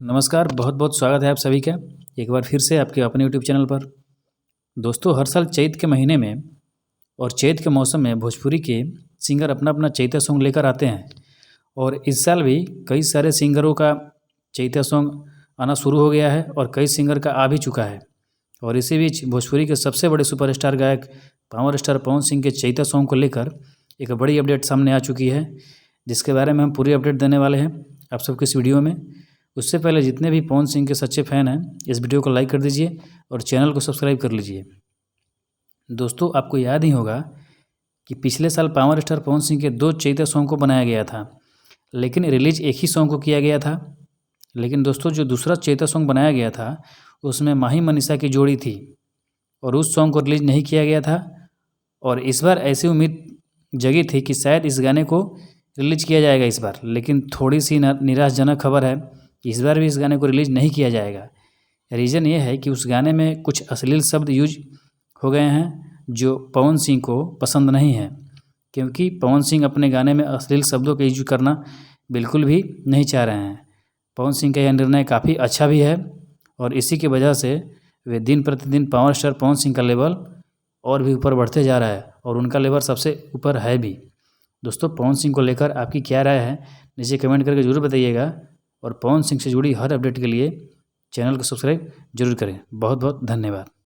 नमस्कार, बहुत बहुत स्वागत है आप सभी का एक बार फिर से आपके अपने यूट्यूब चैनल पर। दोस्तों, हर साल चैत के महीने में और चैत के मौसम में भोजपुरी के सिंगर अपना अपना चैता सॉन्ग लेकर आते हैं। और इस साल भी कई सारे सिंगरों का चैता सॉन्ग आना शुरू हो गया है और कई सिंगर का आ भी चुका है। और इसी बीच भोजपुरी के सबसे बड़े सुपरस्टार गायक पावर स्टार पवन सिंह के चैता सॉन्ग को लेकर एक बड़ी अपडेट सामने आ चुकी है, जिसके बारे में हम पूरी अपडेट देने वाले हैं आप सबको इस वीडियो में। उससे पहले जितने भी पवन सिंह के सच्चे फ़ैन हैं, इस वीडियो को लाइक कर दीजिए और चैनल को सब्सक्राइब कर लीजिए। दोस्तों, आपको याद ही होगा कि पिछले साल पावर स्टार पवन सिंह के 2 चैता सॉन्ग को बनाया गया था, लेकिन रिलीज एक ही सॉन्ग को किया गया था। लेकिन दोस्तों, जो दूसरा चैता सॉन्ग बनाया गया था उसमें माही मनीषा की जोड़ी थी और उस सॉन्ग को रिलीज नहीं किया गया था। और इस बार ऐसी उम्मीद जगी थी कि शायद इस गाने को रिलीज किया जाएगा इस बार, लेकिन थोड़ी सी निराशजनक खबर है कि इस बार भी इस गाने को रिलीज नहीं किया जाएगा। रीज़न ये है कि उस गाने में कुछ अश्लील शब्द यूज हो गए हैं जो पवन सिंह को पसंद नहीं है, क्योंकि पवन सिंह अपने गाने में अश्लील शब्दों का यूज करना बिल्कुल भी नहीं चाह रहे हैं। पवन सिंह का यह निर्णय काफ़ी अच्छा भी है और इसी की वजह से वे दिन प्रतिदिन पावर स्टार पवन सिंह का लेवल और भी ऊपर बढ़ते जा रहा है और उनका लेवल सबसे ऊपर है भी। दोस्तों, पवन सिंह को लेकर आपकी क्या राय है, नीचे कमेंट करके ज़रूर बताइएगा। और पवन सिंह से जुड़ी हर अपडेट के लिए चैनल को सब्सक्राइब जरूर करें। बहुत बहुत धन्यवाद।